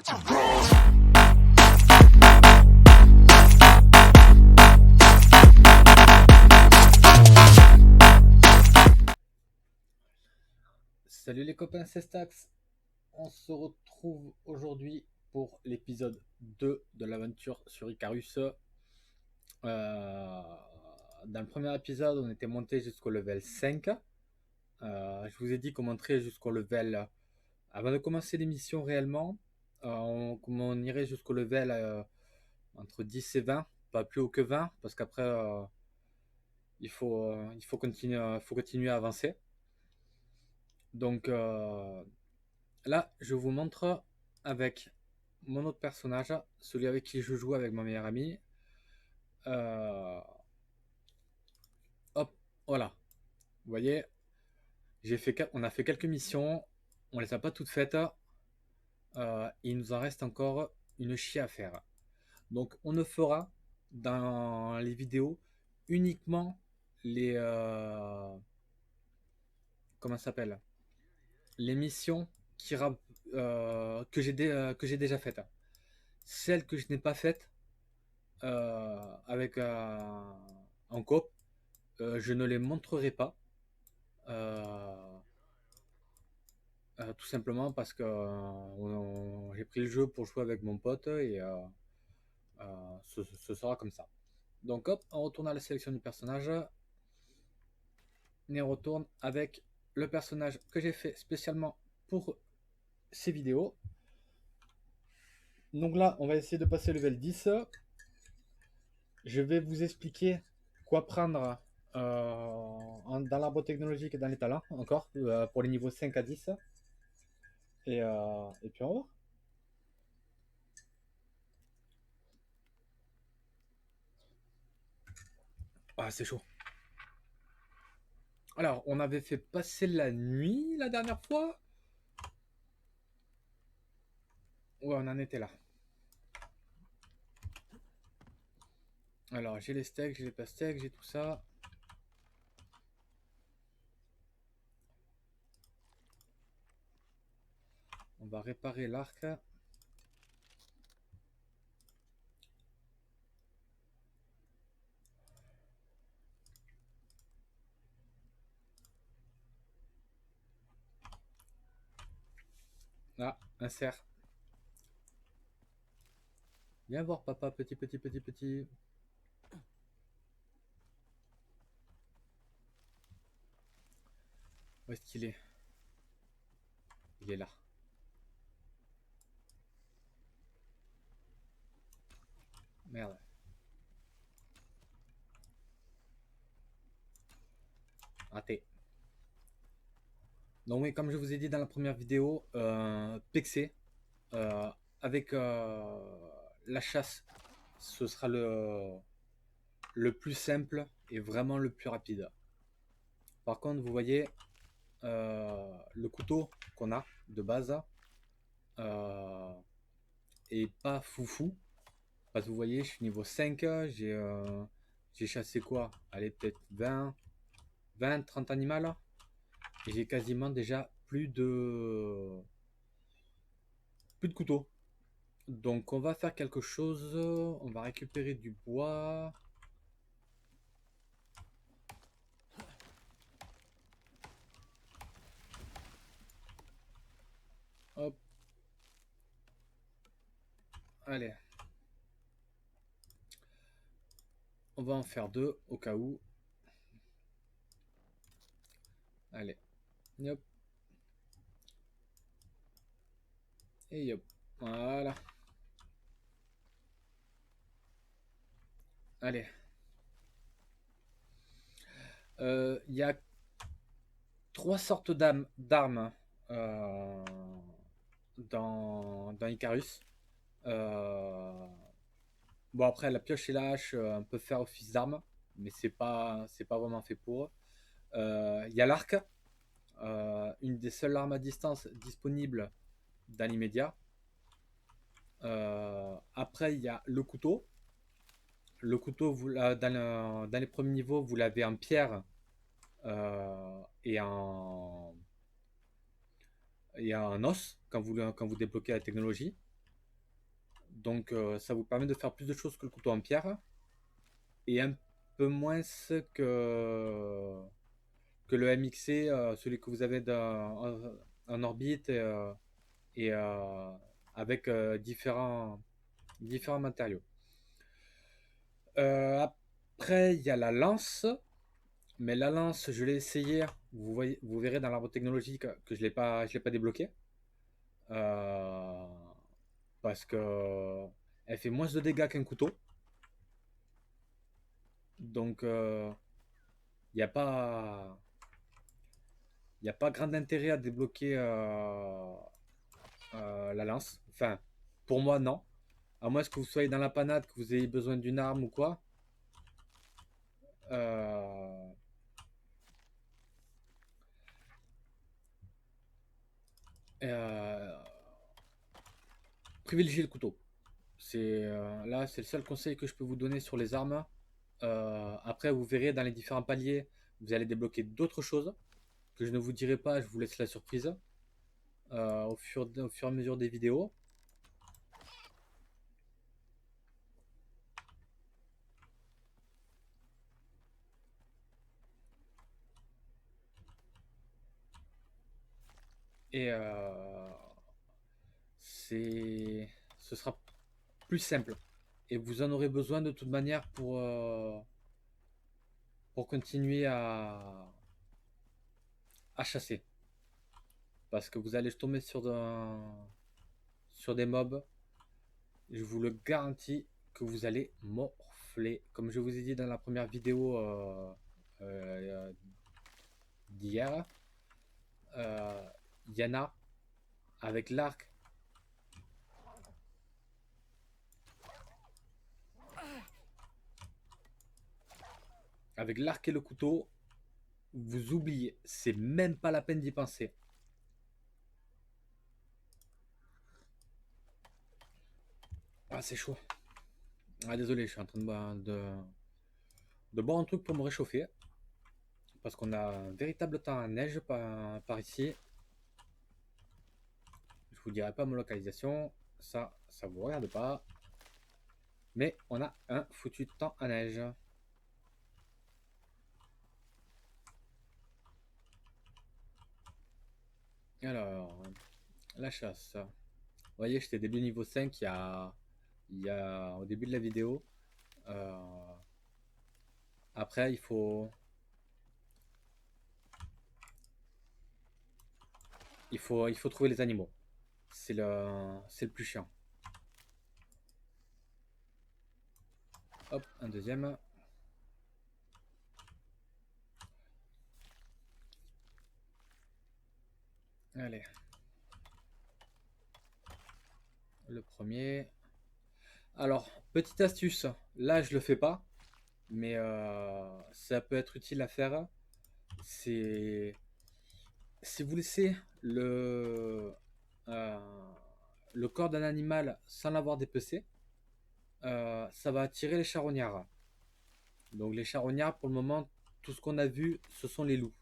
Salut les copains, c'est Stax. On se retrouve aujourd'hui pour l'épisode 2 de l'aventure sur Icarus. Dans le premier épisode, on était monté jusqu'au level 5. Je vous ai dit qu'on monterait jusqu'au level... Avant de commencer l'émission réellement, on irait jusqu'au level entre 10 et 20, pas plus haut que 20, parce qu'après, il faut continuer à avancer. Donc là, je vous montre avec mon autre personnage, celui avec qui je joue avec mon meilleur ami. Hop, voilà. Vous voyez, on a fait quelques missions, on les a pas toutes faites. Il nous en reste encore une chier à faire. Donc on ne fera dans les vidéos uniquement les comment ça s'appelle, les missions que j'ai déjà faites. Celles que je n'ai pas faites avec en coop, je ne les montrerai pas. Tout simplement parce que j'ai pris le jeu pour jouer avec mon pote et ce sera comme ça. Donc hop, on retourne à la sélection du personnage et on retourne avec le personnage que j'ai fait spécialement pour ces vidéos. Donc là, on va essayer de passer level 10. Je vais vous expliquer quoi prendre dans l'arbre technologique et dans les talents encore pour les niveaux 5 à 10. Et puis on va voir. Ah, c'est chaud. Alors, on avait fait passer la nuit la dernière fois. Ouais, on en était là. Alors, j'ai les steaks, j'ai les pastèques, j'ai tout ça. On va réparer l'arc. Ah, un cerf. Viens voir papa, petit, petit, petit, petit. Où est-ce qu'il est? Il est là. Merde. Raté. Donc oui, comme je vous ai dit dans la première vidéo, Pexé, avec la chasse, ce sera le plus simple et vraiment le plus rapide. Par contre, vous voyez, le couteau qu'on a de base est pas foufou. Parce que vous voyez, je suis niveau 5, j'ai chassé quoi? Allez, peut-être 20, 30 animaux. Et j'ai quasiment déjà plus de couteaux. Donc on va faire quelque chose. On va récupérer du bois. Hop. Allez. On va en faire 2 au cas où. Allez. Hop. Et hop. Voilà. Allez. Il y a 3 sortes d'armes dans Icarus. Bon, après, la pioche et la hache peuvent faire office d'arme, mais c'est pas vraiment fait pour. Il y a l'arc, une des seules armes à distance disponibles dans l'immédiat. Après, il y a le couteau. Le couteau, dans les premiers niveaux, vous l'avez en pierre et en os quand vous débloquez la technologie. Donc ça vous permet de faire plus de choses que le couteau en pierre et un peu moins que le MXC, celui que vous avez en orbite et avec différents matériaux. Après, il y a la lance, mais la lance, je l'ai essayé. Vous verrez dans l'arbre technologique que je l'ai pas débloqué. Euh, Parce que elle fait moins de dégâts qu'un couteau. Donc, il n'y a pas, y a pas grand intérêt à débloquer la lance. Enfin, pour moi, non. À moins que vous soyez dans la panade, que vous ayez besoin d'une arme ou quoi. Euh, euh, Privilégiez le couteau. Là, c'est le seul conseil que je peux vous donner sur les armes. Après, vous verrez dans les différents paliers, vous allez débloquer d'autres choses que je ne vous dirai pas. Je vous laisse la surprise au fur et à mesure des vidéos. Et ce sera plus simple. Et vous en aurez besoin de toute manière pour continuer à chasser. Parce que vous allez tomber sur des mobs. Je vous le garantis que vous allez morfler. Comme je vous ai dit dans la première vidéo d'hier, il y en a avec l'arc. Avec l'arc et le couteau, vous oubliez. C'est même pas la peine d'y penser. Ah, c'est chaud. Ah, désolé, je suis en train de boire un truc pour me réchauffer. Parce qu'on a un véritable temps à neige par ici. Je vous dirai pas ma localisation. Ça vous regarde pas. Mais on a un foutu temps à neige. Alors, la chasse. Vous voyez, j'étais début niveau 5 au début de la vidéo. Euh, Après, il faut trouver les animaux. C'est le plus chiant. Hop, un deuxième. Allez. Le premier. Alors, petite astuce. Là, je le fais pas. Mais ça peut être utile à faire. C'est si vous laissez euh, le corps d'un animal sans l'avoir dépecé, ça va attirer les charognards. Donc les charognards, pour le moment, tout ce qu'on a vu, ce sont les loups.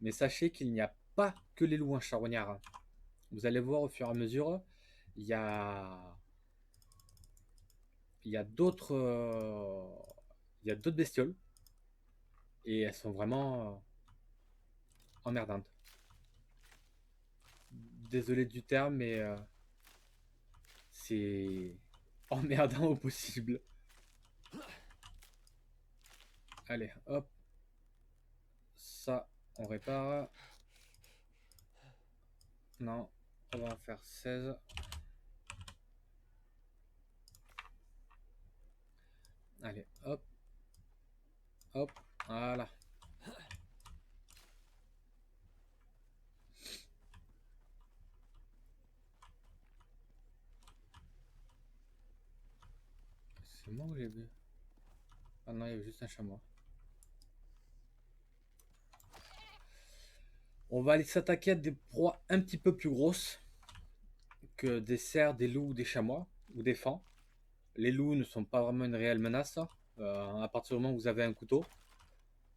Mais sachez qu'il n'y a pas que les loups en charognard. Vous allez voir au fur et à mesure, il y a, il y a d'autres il y a d'autres bestioles et elles sont vraiment emmerdantes. Désolé du terme, mais c'est emmerdant au possible. Allez, hop, ça, on répare. Non, on va en faire 16. Allez, hop, hop, voilà. C'est moi que j'ai vu. Ah non, il y avait juste un chamois. On va aller s'attaquer à des proies un petit peu plus grosses que des cerfs, des loups, des chamois ou des fans. Les loups ne sont pas vraiment une réelle menace à partir du moment où vous avez un couteau.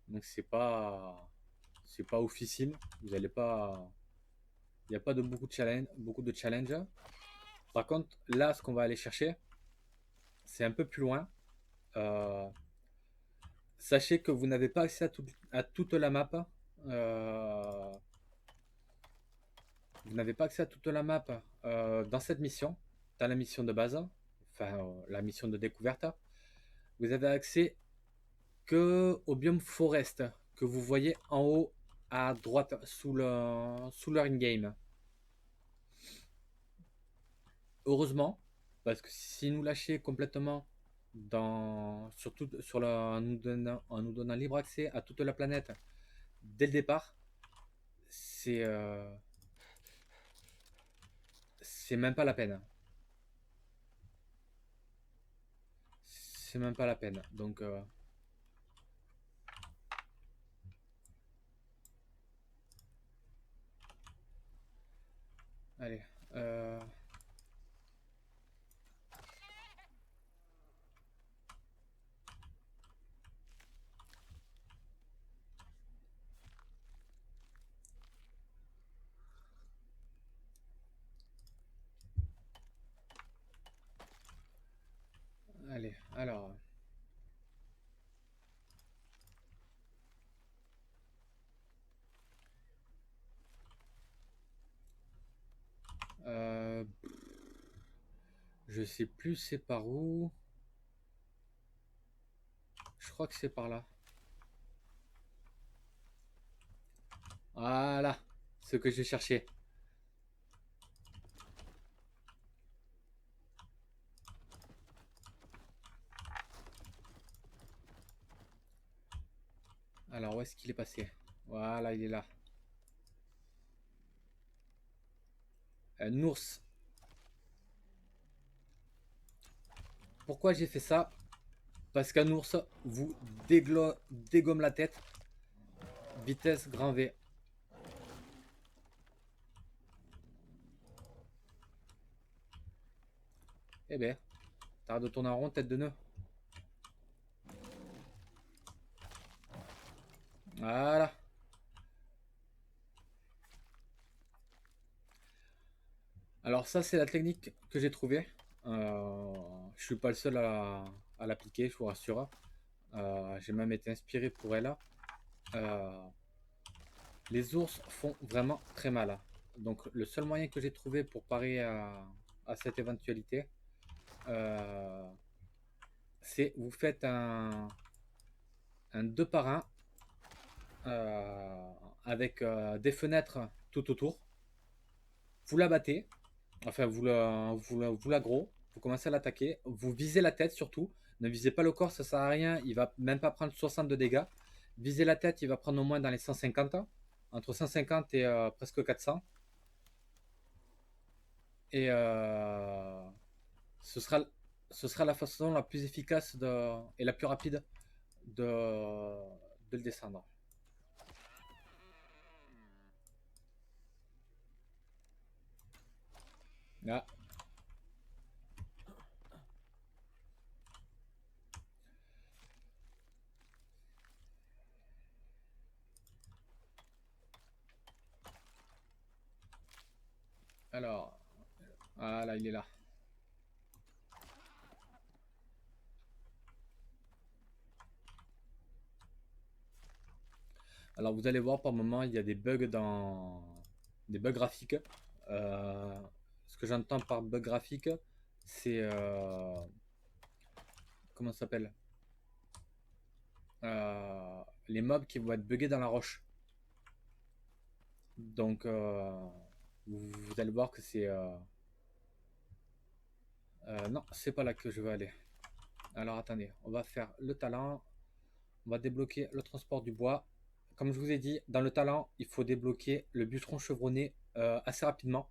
Donc c'est pas officine. Vous allez pas, il n'y a pas de beaucoup de challenge, Par contre, là, ce qu'on va aller chercher, c'est un peu plus loin. Euh, Sachez que vous n'avez pas accès à toute la map. Euh, Vous n'avez pas accès à toute la map dans cette mission, dans la mission de base, enfin la mission de découverte. Vous avez accès que au biome forest que vous voyez en haut à droite sous le in-game. Heureusement, parce que si nous lâchiez complètement surtout en nous donnant libre accès à toute la planète dès le départ, c'est c'est même pas la peine. C'est même pas la peine. Donc allez. Euh, Allez, alors. Euh, je sais plus c'est par où. Je crois que c'est par là. Voilà, ce que je cherchais. Alors, où est-ce qu'il est passé? Voilà, il est là. Un ours. Pourquoi j'ai fait ça? Parce qu'un ours vous dégomme la tête. Vitesse grand V. Eh ben, t'arrêtes de tourner en rond, tête de nœud. Voilà. Alors ça, c'est la technique que j'ai trouvée. Je suis pas le seul à l'appliquer, je vous rassure. J'ai même été inspiré pour elle. Euh, les ours font vraiment très mal. Donc le seul moyen que j'ai trouvé pour parer à cette éventualité, euh, c'est vous faites un 2 par 1 avec des fenêtres tout autour. Vous la battez, enfin vous l'aggro, vous commencez à l'attaquer, vous visez la tête surtout. Ne visez pas le corps, ça sert à rien, il va même pas prendre 60 de dégâts. Visez la tête, il va prendre au moins dans les 150, entre 150 et presque 400. Et ce sera, ce sera la façon la plus efficace et la plus rapide de le descendre. Là. Alors, voilà, il est là. Alors, vous allez voir par moment, il y a des bugs des bugs graphiques. Euh, Ce que j'entends par bug graphique, c'est comment ça s'appelle? Les mobs qui vont être buggés dans la roche. Donc, vous allez voir que c'est non, c'est pas là que je veux aller. Alors attendez, on va faire le talent. On va débloquer le transport du bois. Comme je vous ai dit, dans le talent, il faut débloquer le bûcheron chevronné assez rapidement.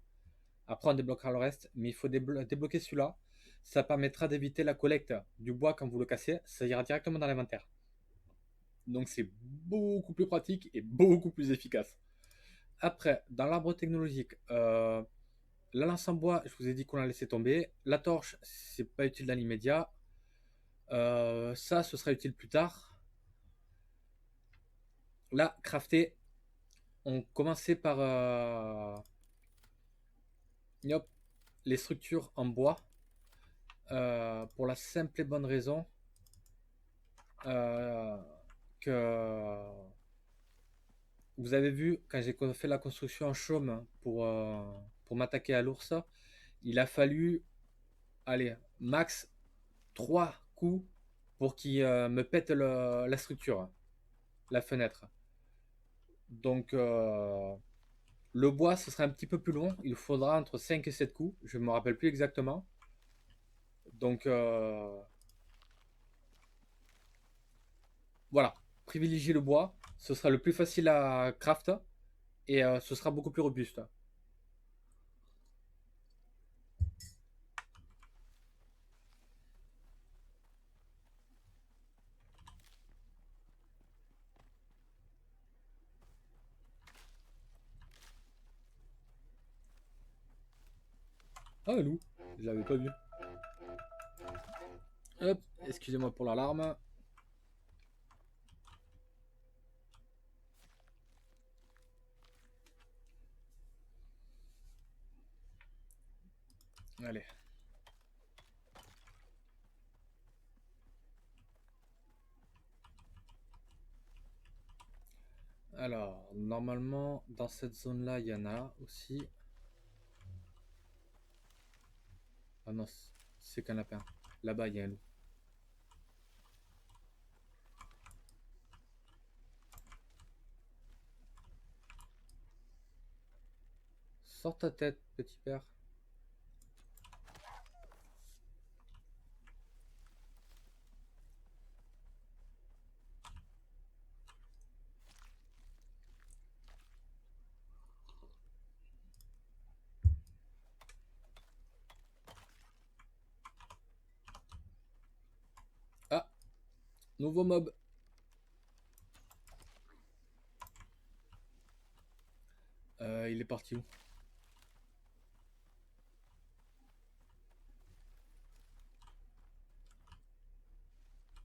Après, on débloquera le reste, mais il faut débloquer celui-là. Ça permettra d'éviter la collecte du bois quand vous le cassez. Ça ira directement dans l'inventaire. Donc c'est beaucoup plus pratique et beaucoup plus efficace. Après, dans l'arbre technologique, la lance en bois, je vous ai dit qu'on l'a laissé tomber. La torche, c'est pas utile dans l'immédiat. Ça, ce sera utile plus tard. Là, crafter, on commençait par hop, les structures en bois pour la simple et bonne raison euh, que vous avez vu quand j'ai fait la construction en chaume pour m'attaquer à l'ours, il a fallu, allez, max 3 coups pour qu'il me pète la structure, la fenêtre. Donc le bois, ce sera un petit peu plus long. Il faudra entre 5 et 7 coups. Je ne me rappelle plus exactement. Donc voilà. Privilégiez le bois. Ce sera le plus facile à craft. Et ce sera beaucoup plus robuste. Ah, le loup. Je l'avais pas vu. Hop. Excusez-moi pour l'alarme. Allez. Alors, normalement, dans cette zone-là, il y en a aussi. Ah non, c'est qu'un lapin. Là-bas, il y a un loup. Sors ta tête, petit père. Ah, nouveau mob. Il est parti où?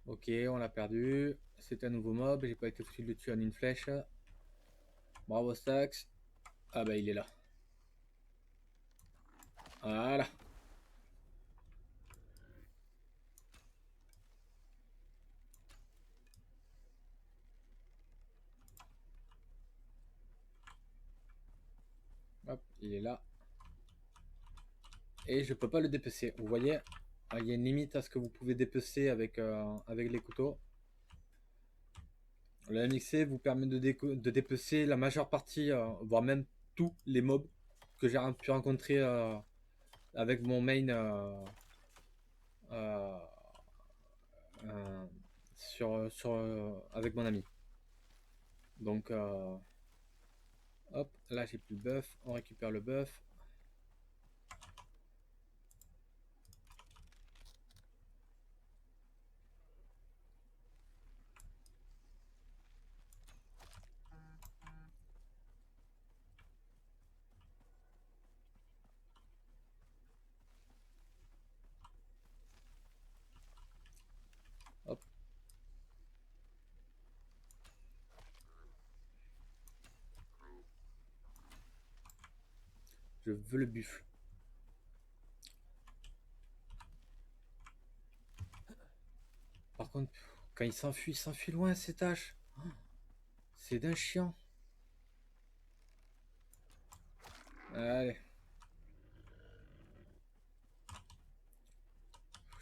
Ok, on l'a perdu. C'est un nouveau mob. J'ai pas été foutu de le tuer en une flèche. Bravo Stax. Ah bah il est là. Voilà. Hop, il est là. Et je peux pas le dépecer. Vous voyez, il y a une limite à ce que vous pouvez dépecer avec les couteaux. Le MXC vous permet de dépecer la majeure partie, voire même tous les mobs que j'ai pu rencontrer avec mon main euh, avec mon ami. Donc, hop, là j'ai plus le buff. On récupère le buff. Hop. Je veux le buffle. Par contre, quand il s'enfuit loin, ces tâches. C'est d'un chien. Allez.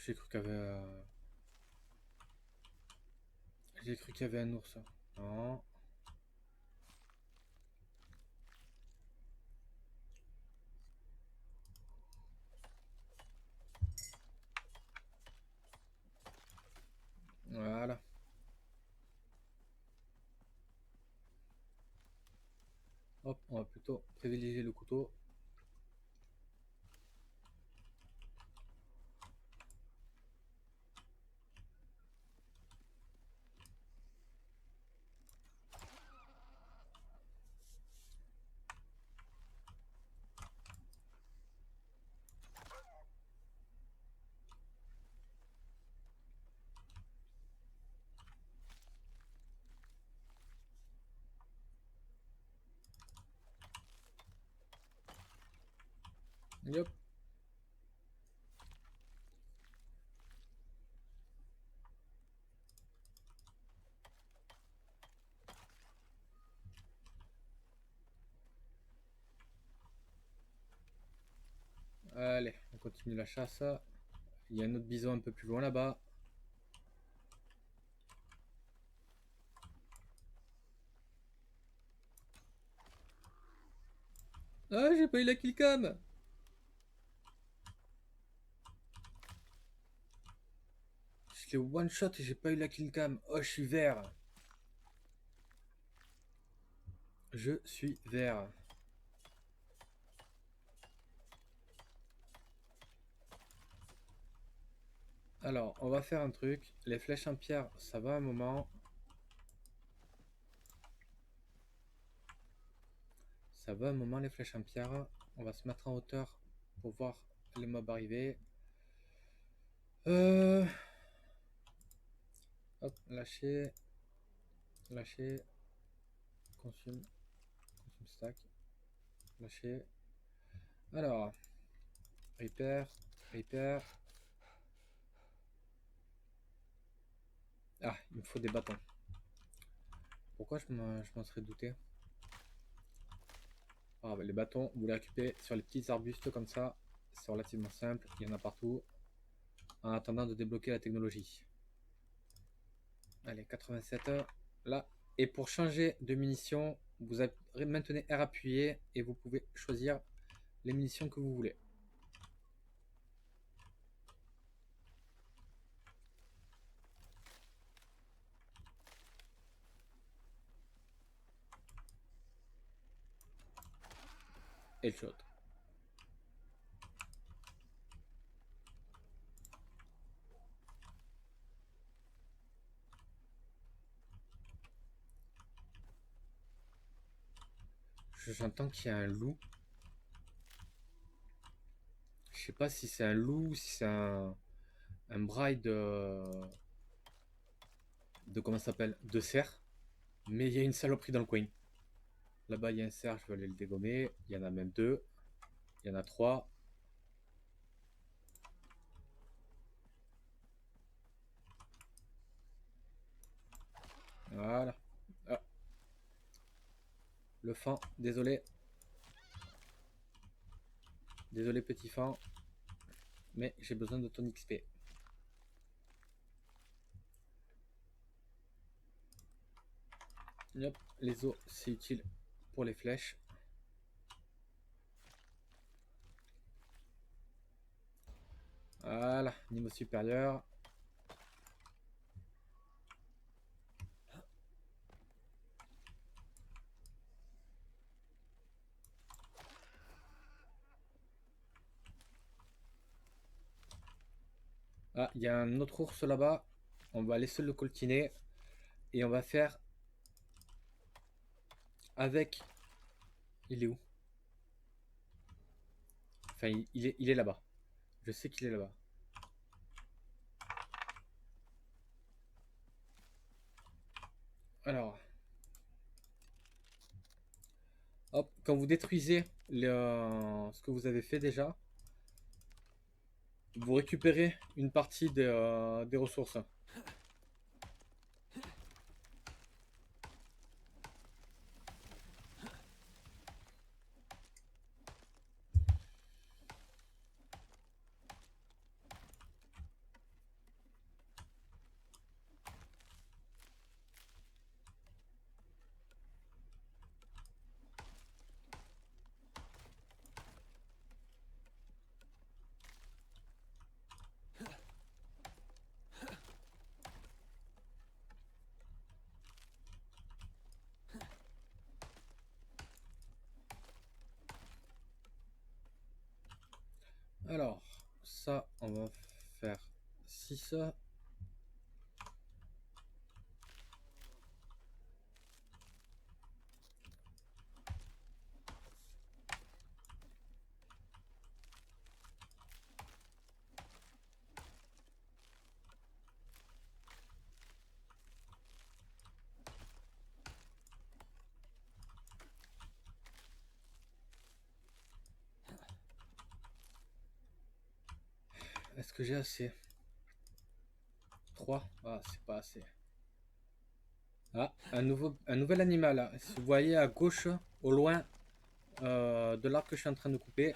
J'ai cru qu'il y avait. J'ai cru qu'il y avait un ours. Non. Voilà. Hop, on va plutôt privilégier le couteau. Hop. continue la chasse. Il y a un autre bison un peu plus loin là-bas. Ah, j'ai pas eu la killcam. Je l'ai one shot et j'ai pas eu la killcam. Oh, je suis vert. Je suis vert. Alors, on va faire un truc. Les flèches en pierre, ça va un moment. Ça va un moment, les flèches en pierre. On va se mettre en hauteur pour voir les mobs arriver. Hop, lâcher. Lâcher. Consume. Consume stack. Lâcher. Alors. Repair. Repair. Ah, il me faut des bâtons. Pourquoi je m'en serais douté? Ah, bah, les bâtons, vous les récupérez sur les petits arbustes comme ça. C'est relativement simple, il y en a partout. En attendant de débloquer la technologie. Allez, 87 là. Et pour changer de munitions, vous maintenez R appuyé et vous pouvez choisir les munitions que vous voulez. Headshot. J'entends qu'il y a un loup. Je sais pas si c'est un loup ou si c'est un braille de comment ça s'appelle, de cerf. Mais il y a une saloperie dans le coin. Là-bas, il y a un cerf, je vais aller le dégommer. Il y en a même deux. Il y en a trois. Voilà. Ah. Le fan, désolé. Désolé petit fan. Mais j'ai besoin de ton XP. Hop, les os, c'est utile pour les flèches. Voilà, niveau supérieur. Ah, il y a un autre ours là-bas. On va laisser le coltiner. Et on va faire avec... Il est où? Enfin, il est là-bas. Je sais qu'il est là-bas. Alors... Hop, quand vous détruisez ce que vous avez fait déjà, vous récupérez une partie des ressources. Alors, ça, on va faire 6. Est-ce que j'ai assez? 3. Ah, c'est pas assez. Ah, un nouvel animal. Si vous voyez à gauche, au loin, de l'arbre que je suis en train de couper.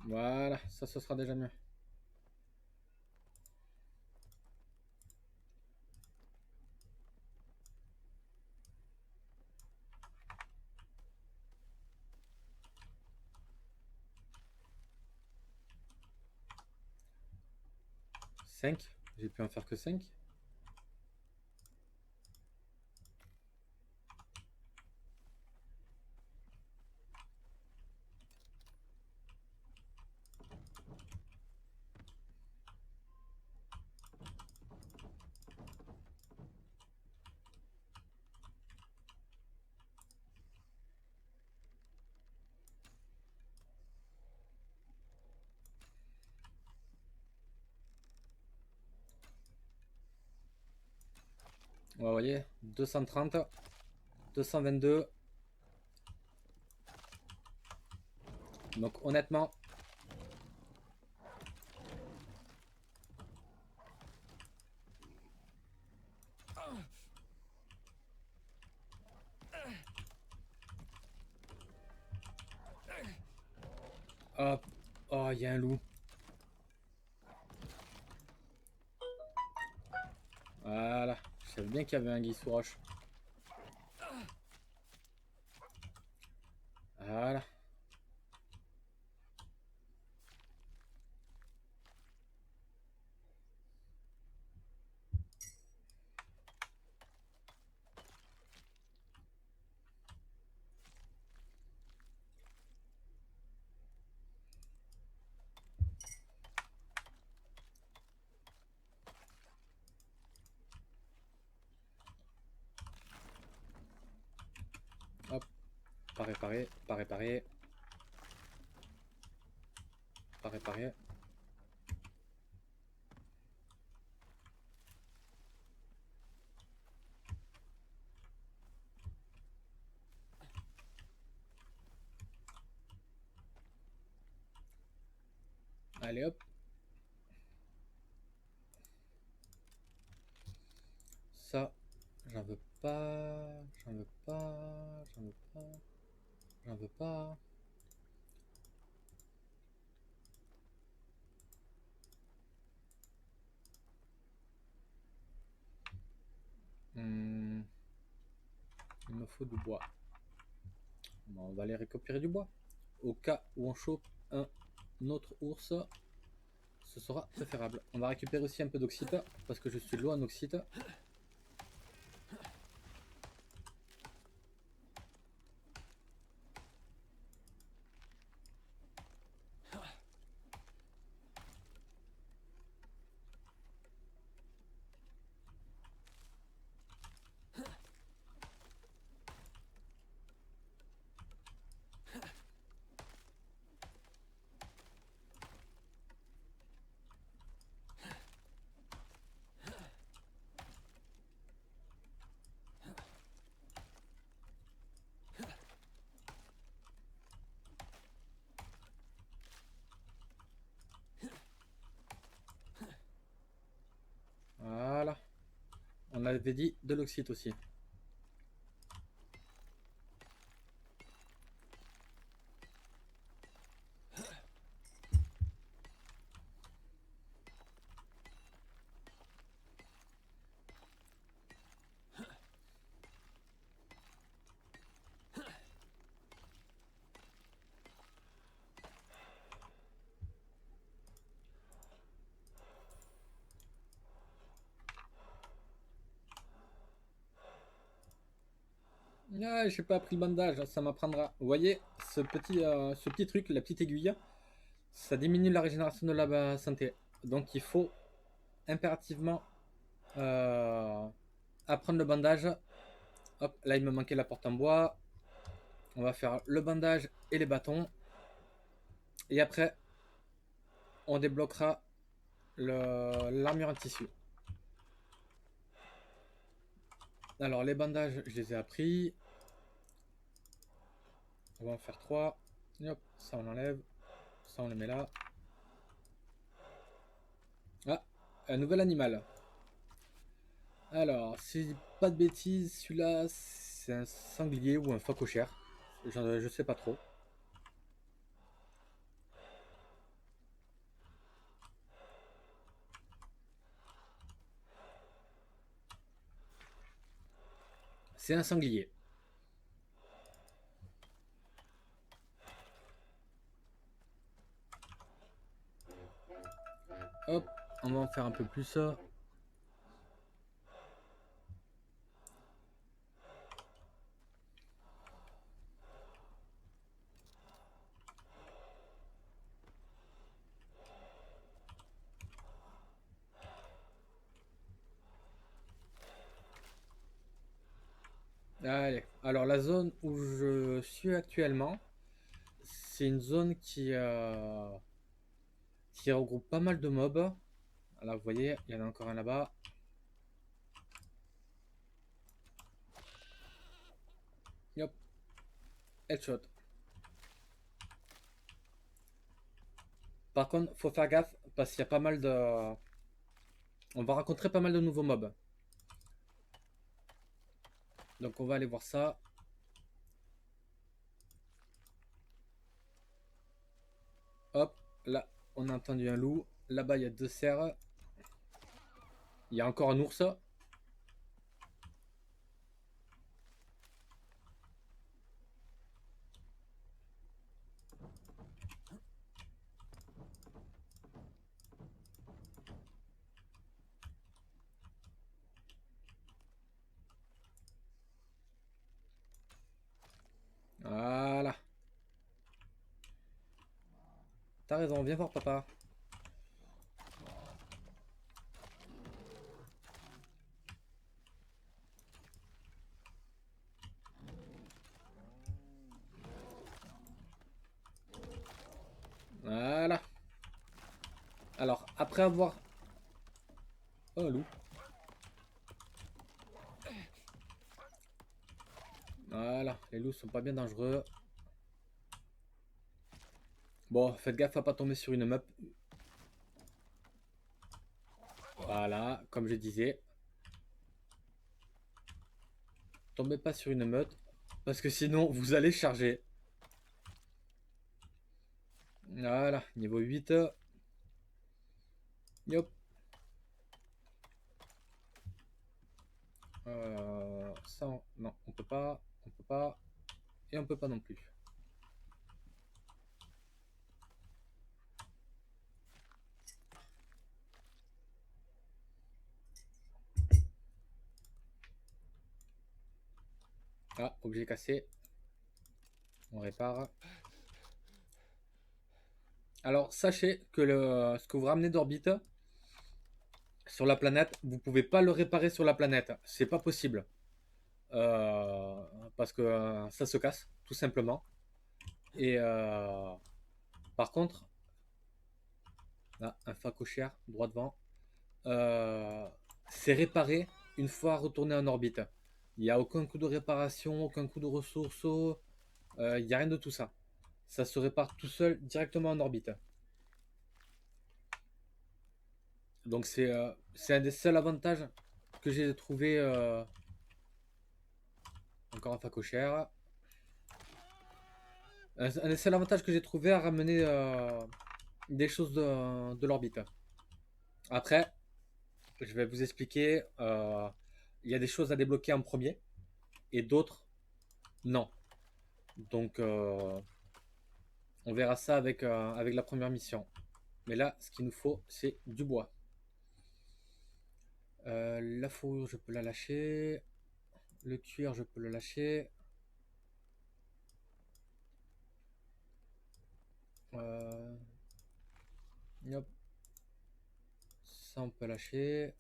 Voilà, ça ce sera déjà mieux. Cinq. J'ai pu en faire que 5. Ouais, vous voyez, 230, 222. Donc honnêtement, hop, oh, il y a un loup. Voilà, je savais bien qu'il y avait un guy sous roche. Voilà. Hop, pas réparé, pas réparé, pas réparé. Allez hop. Ça, j'en veux pas, j'en veux pas, j'en veux pas, j'en veux pas. Hmm, il me faut du bois. Bon, on va aller récupérer du bois. Au cas où on chope un autre ours, ce sera préférable. On va récupérer aussi un peu d'oxyde, parce que je suis loin en oxyde. Voilà. On avait dit de l'oxyde aussi. Ah, j'ai pas pris le bandage, ça m'apprendra. Vous voyez, ce petit truc, la petite aiguille, ça diminue la régénération de la santé. Donc il faut impérativement euh, apprendre le bandage. Hop, là il me manquait la porte en bois. On va faire le bandage et les bâtons. Et après, on débloquera l'armure en tissu. Alors les bandages, je les ai appris. On va en faire 3. Hop, ça on enlève. Ça on le met là. Ah, un nouvel animal. Alors, si je dis pas de bêtises, celui-là, c'est un sanglier ou un phacochère. Je sais pas trop. C'est un sanglier. Hop, on va en faire un peu plus. Allez, alors la zone où je suis actuellement, c'est une zone qui regroupe pas mal de mobs. Là, vous voyez, il y en a encore un là-bas. Hop, headshot. Par contre, faut faire gaffe parce qu'il y a pas mal de... On va rencontrer pas mal de nouveaux mobs. Donc on va aller voir ça. Hop, là, on a entendu un loup. Là-bas, il y a 2 cerfs. Il y a encore un ours. Voilà. T'as raison, viens voir papa. Voilà. Alors, après avoir... Oh, un loup. Voilà, les loups sont pas bien dangereux. Bon, faites gaffe à pas tomber sur une map. Voilà, comme je disais. Tombez pas sur une meute. Parce que sinon, vous allez charger. Voilà, niveau 8. Yop. Ça, non, on peut pas. On peut pas. Et on peut pas non plus. Ah, objet cassé. On répare. Alors, sachez que ce que vous ramenez d'orbite sur la planète, vous pouvez pas le réparer sur la planète. C'est pas possible. Euh, Parce que ça se casse, tout simplement. Et par contre, là, un facochère droit devant. Euh, c'est réparé une fois retourné en orbite. Il n'y a aucun coût de réparation, aucun coût de ressources, il n'y a rien de tout ça. Ça se répare tout seul directement en orbite. Donc c'est un des seuls avantages que j'ai trouvé. Encore un facochère. Un des seuls avantages que j'ai trouvé à ramener des choses de l'orbite. Après, je vais vous expliquer. Il y a des choses à débloquer en premier et d'autres non. Donc on verra ça avec la première mission. Mais là, ce qu'il nous faut, c'est du bois. La fourrure, je peux la lâcher. Le cuir, je peux le lâcher. Hop. Ça, on peut lâcher.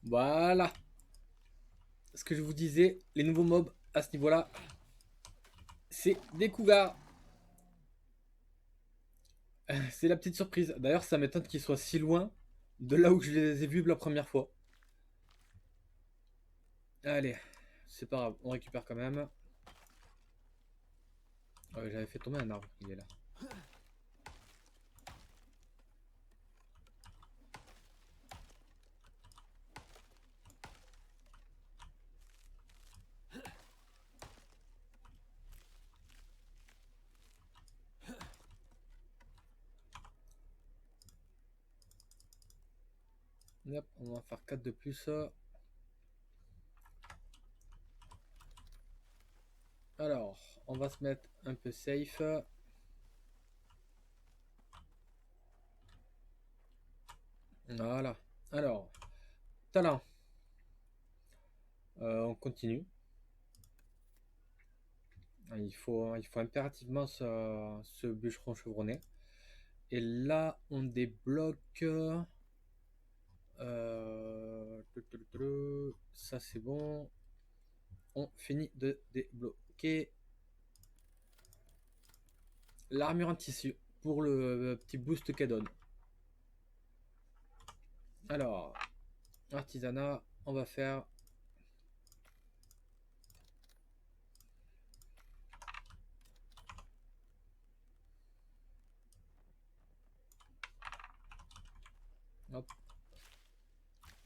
Voilà. Ce que je vous disais, les nouveaux mobs à ce niveau-là, c'est des cougars. C'est la petite surprise. D'ailleurs, ça m'étonne qu'ils soient si loin de là où je les ai vus la première fois. Allez, c'est pas grave, on récupère quand même. Ah ouais, j'avais fait tomber un arbre, il est là. Hop, on va en faire 4 de plus. Alors, on va se mettre un peu safe. Voilà. Alors, talent. On continue. Il faut impérativement ce bûcheron chevronné. Et là, on débloque. Ça, c'est bon. On finit de débloquer l'armure en tissu pour le petit boost qu'elle donne. Alors, artisanat, on va faire. Hop,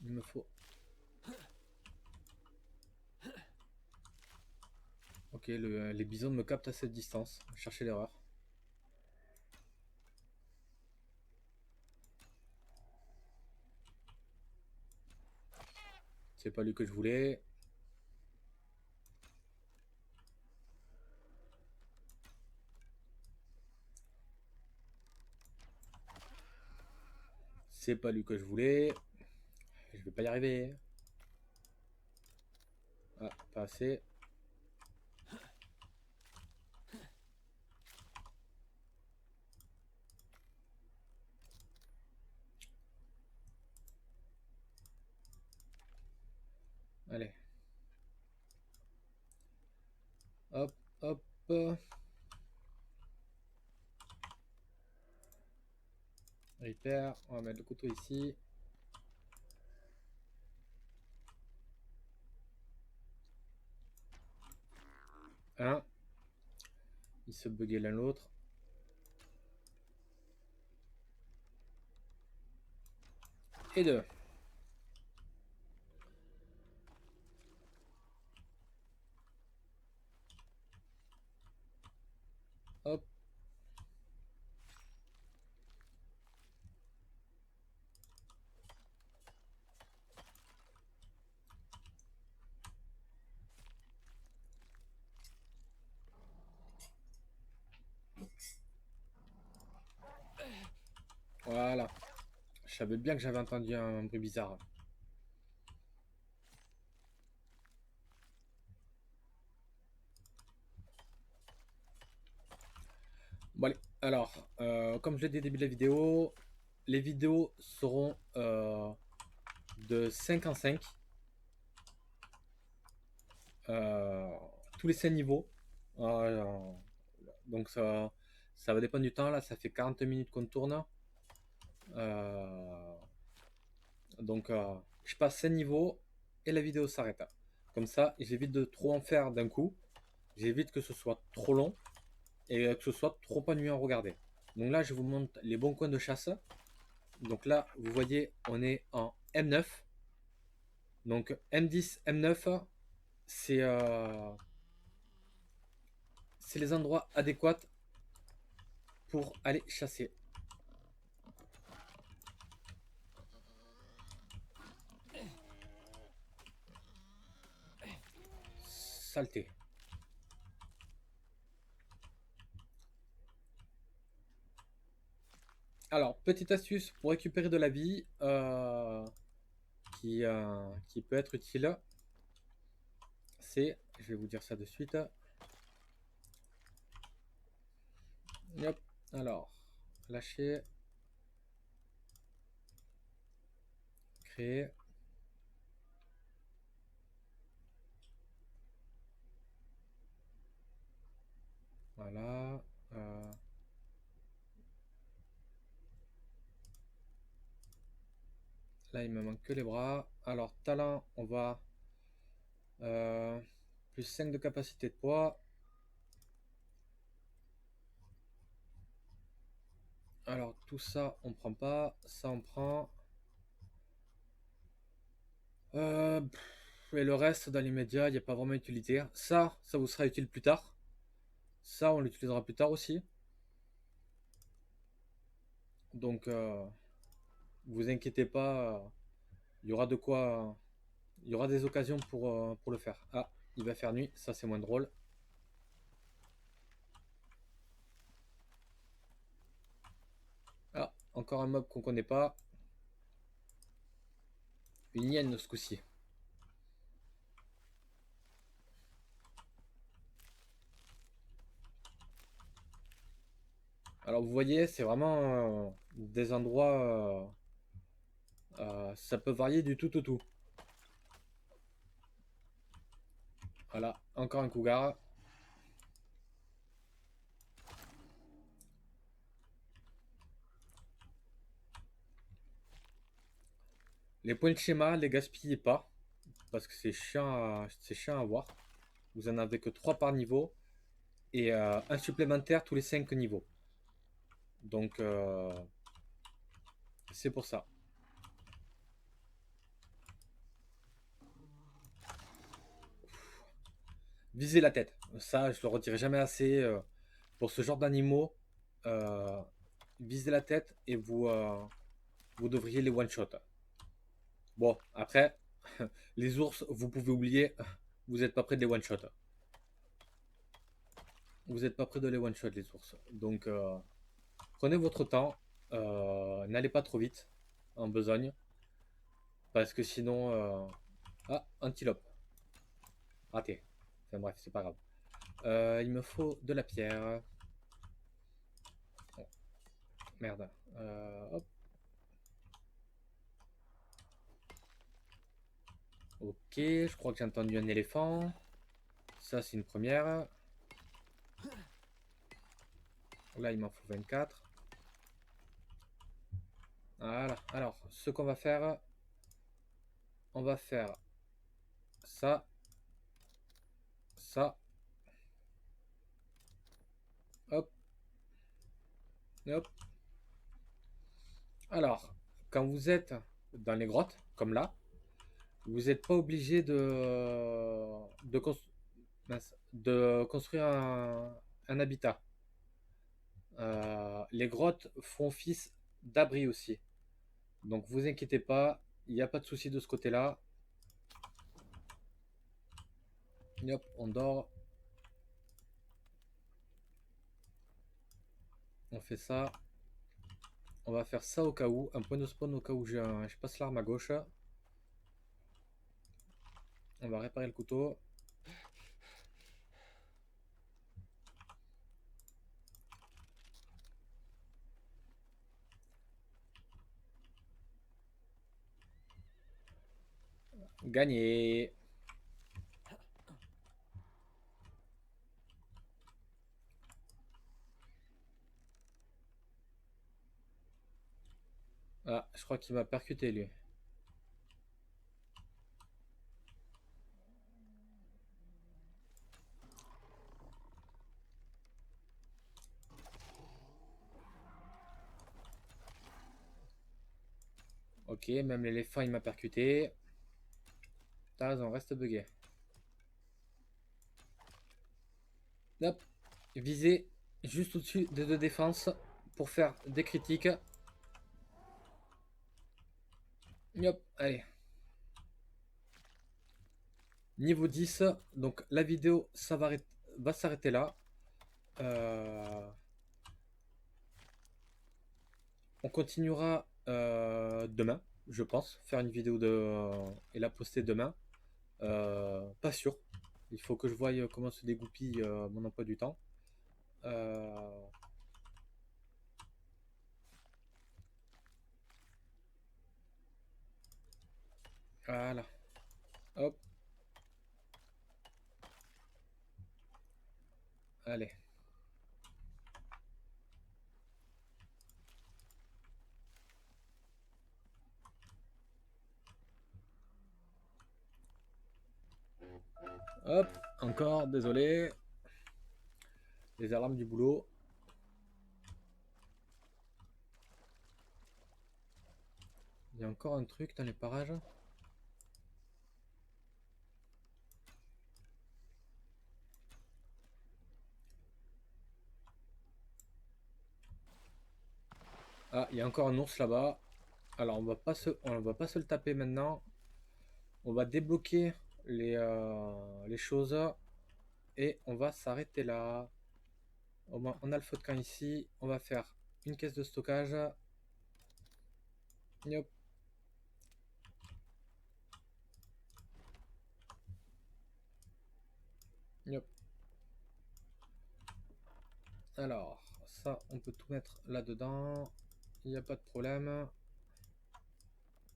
il me faut. Ok, les bisons me captent à cette distance. Chercher l'erreur. C'est pas lui que je voulais. C'est pas lui que je voulais. Je vais pas y arriver. Ah, pas assez. Allez. Hop, hop. Repair. On va mettre le couteau ici. Un. Ils se buggaient l'un l'autre. Et deux. Hop. Voilà. Je savais bien que j'avais entendu un bruit bizarre. Bon allez. Alors, comme je l'ai dit au début de la vidéo, les vidéos seront de 5 en 5. Tous les 5 niveaux. Euh, donc ça va dépendre du temps. Là, ça fait 40 minutes qu'on tourne. Euh, donc je passe 5 niveaux et la vidéo s'arrête. Comme ça, j'évite de trop en faire d'un coup. J'évite que ce soit trop long et que ce soit trop ennuyant à regarder. Donc là, je vous montre les bons coins de chasse. Donc là, vous voyez, on est en M9. Donc M10, M9, c'est les endroits adéquats pour aller chasser. Saleté. Alors, petite astuce pour récupérer de la vie qui peut être utile, c'est, je vais vous dire ça de suite. Hop, alors, lâcher, créer. Voilà. Là, il me manque que les bras. Alors, talent, on va... plus 5 de capacité de poids. Alors, tout ça, on prend pas. Ça, on prend. Et le reste, dans l'immédiat, il n'y a pas vraiment d'utilité. Ça vous sera utile plus tard. Ça, on l'utilisera plus tard aussi. Donc, vous inquiétez pas. Il y aura de quoi. Il y aura des occasions pour le faire. Ah, il va faire nuit. Ça, c'est moins drôle. Ah, encore un mob qu'on connaît pas. Une hyène ce coup-ci. Alors vous voyez, c'est vraiment des endroits, ça peut varier du tout au tout. Voilà, encore un cougar. Les points de schéma, les gaspillez pas, parce que c'est chiant à voir. Vous en avez que 3 par niveau, et un supplémentaire tous les 5 niveaux. Donc c'est pour ça. Visez la tête. Ça, je le redirai jamais assez. Pour ce genre d'animaux, euh, visez la tête et vous devriez les one-shot. Bon, après, les ours, vous pouvez oublier, vous n'êtes pas près de les one-shot. Vous n'êtes pas près de les one-shot, les ours. Donc, prenez votre temps. N'allez pas trop vite en besogne. Parce que sinon... Ah, antilope. Raté. Enfin bref, c'est pas grave. Il me faut de la pierre. Oh, merde. Hop. Ok, je crois que j'ai entendu un éléphant. Ça, c'est une première. Là, il m'en faut 24. Voilà. Alors, ce qu'on va faire, on va faire ça, ça, hop, hop. Alors, quand vous êtes dans les grottes, comme là, vous n'êtes pas obligé de construire un habitat. Les grottes font office d'abri aussi. Donc vous inquiétez pas, il n'y a pas de souci de ce côté-là. Hop, on dort. On fait ça. On va faire ça au cas où. Un point de spawn au cas où je passe l'arme à gauche. On va réparer le couteau. Gagné. Ah, je crois qu'il m'a percuté lui. Ok, même l'éléphant il m'a percuté. T'as raison, reste bugué. Hop, visez juste au-dessus des deux défenses pour faire des critiques. Hop, allez. Niveau 10, donc la vidéo ça va s'arrêter là. On continuera demain, je pense, faire une vidéo et la poster demain. Pas sûr. Il faut que je voie comment se dégoupille mon emploi du temps. Voilà. Hop. Allez. Hop, encore, désolé. Les alarmes du boulot. Il y a encore un truc dans les parages. Ah, il y a encore un ours là-bas. Alors on va pas se le taper maintenant. On va débloquer les choses et on va s'arrêter là. Au moins on a le feu de camp ici. On va faire une caisse de stockage. Yop. Yop. Alors ça on peut tout mettre là-dedans. Il n'y a pas de problème.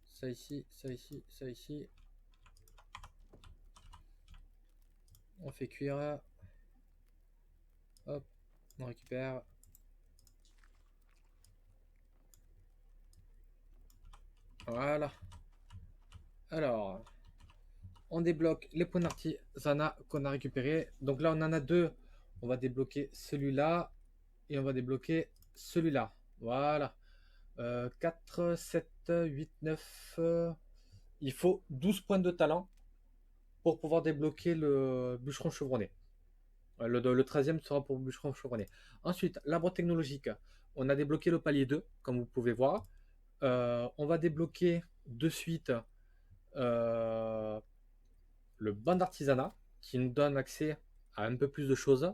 Ça ici, ça ici, ça ici. On fait cuire. Hop, on récupère. Voilà. Alors, on débloque les points d'artisanat qu'on a récupérés. Donc là, on en a deux. On va débloquer celui-là et on va débloquer celui-là. Voilà. 4, 7, 8, 9. Il faut 12 points de talent pour pouvoir débloquer le bûcheron chevronné. Le 13e sera pour bûcheron chevronné. Ensuite, l'arbre technologique. On a débloqué le palier 2, comme vous pouvez voir. On va débloquer de suite le banc d'artisanat qui nous donne accès à un peu plus de choses.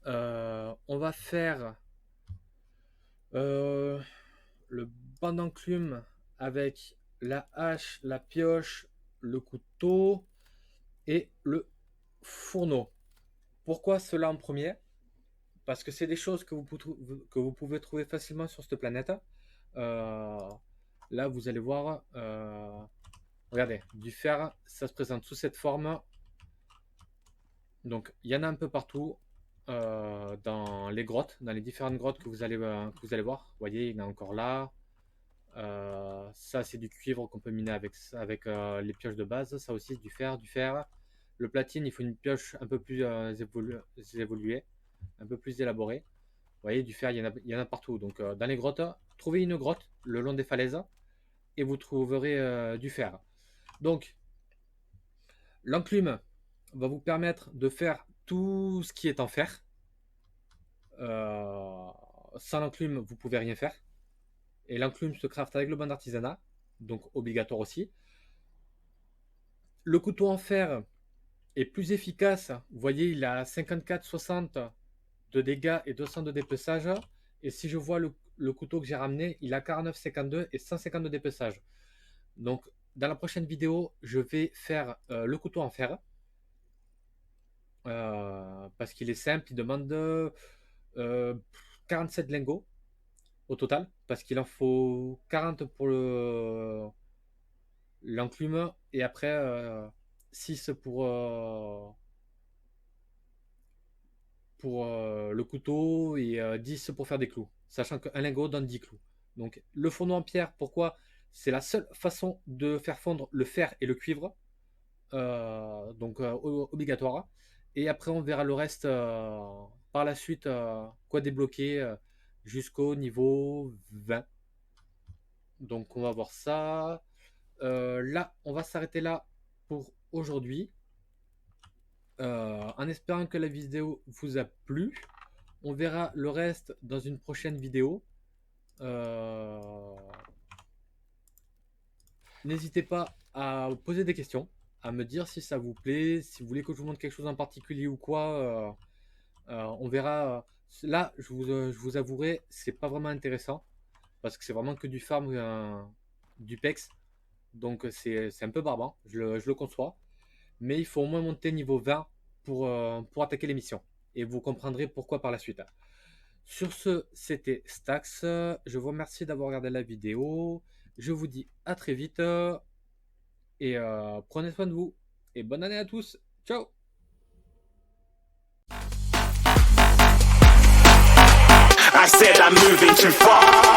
On va faire le banc d'enclume avec la hache, la pioche, le couteau et le fourneau. Pourquoi cela en premier? Parce que c'est des choses que vous pouvez trouver facilement sur cette planète. Là, vous allez voir, regardez, du fer, ça se présente sous cette forme. Donc, il y en a un peu partout dans les grottes, dans les différentes grottes que vous allez voir. Vous voyez, il y en a encore là. Ça, c'est du cuivre qu'on peut miner avec les pioches de base. Ça aussi, du fer, du fer. Le platine, il faut une pioche un peu plus évoluée, un peu plus élaborée. Vous voyez, du fer, il y en a partout. Donc, dans les grottes, trouvez une grotte le long des falaises et vous trouverez du fer. Donc, l'enclume va vous permettre de faire tout ce qui est en fer. Sans l'enclume, vous pouvez rien faire. Et l'enclume se craft avec le banc d'artisanat, donc obligatoire aussi. Le couteau en fer est plus efficace. Vous voyez, il a 54-60 de dégâts et 200 de dépeçage. Et si je vois le couteau que j'ai ramené, il a 49-52 et 150 de dépeçage. Donc, dans la prochaine vidéo, je vais faire le couteau en fer. Parce qu'il est simple, il demande 47 lingots au total, parce qu'il en faut 40 pour l'enclume et après 6 pour le couteau et 10 pour faire des clous, sachant qu'un lingot donne 10 clous. Donc le fourneau en pierre, pourquoi? C'est la seule façon de faire fondre le fer et le cuivre, donc obligatoire. Et après on verra le reste par la suite, quoi débloquer jusqu'au niveau 20. Donc on va voir ça. Là, on va s'arrêter là pour aujourd'hui. En espérant que la vidéo vous a plu. On verra le reste dans une prochaine vidéo. N'hésitez pas à poser des questions, à me dire si ça vous plaît, si vous voulez que je vous montre quelque chose en particulier ou quoi. On verra. Là, je vous avouerai, c'est pas vraiment intéressant parce que c'est vraiment que du farm, du pex. Donc c'est un peu barbant, je le conçois. Mais il faut au moins monter niveau 20 pour attaquer l'émission. Et vous comprendrez pourquoi par la suite. Sur ce, c'était Stax. Je vous remercie d'avoir regardé la vidéo. Je vous dis à très vite. Et prenez soin de vous. Et bonne année à tous. Ciao. I said I'm moving too far.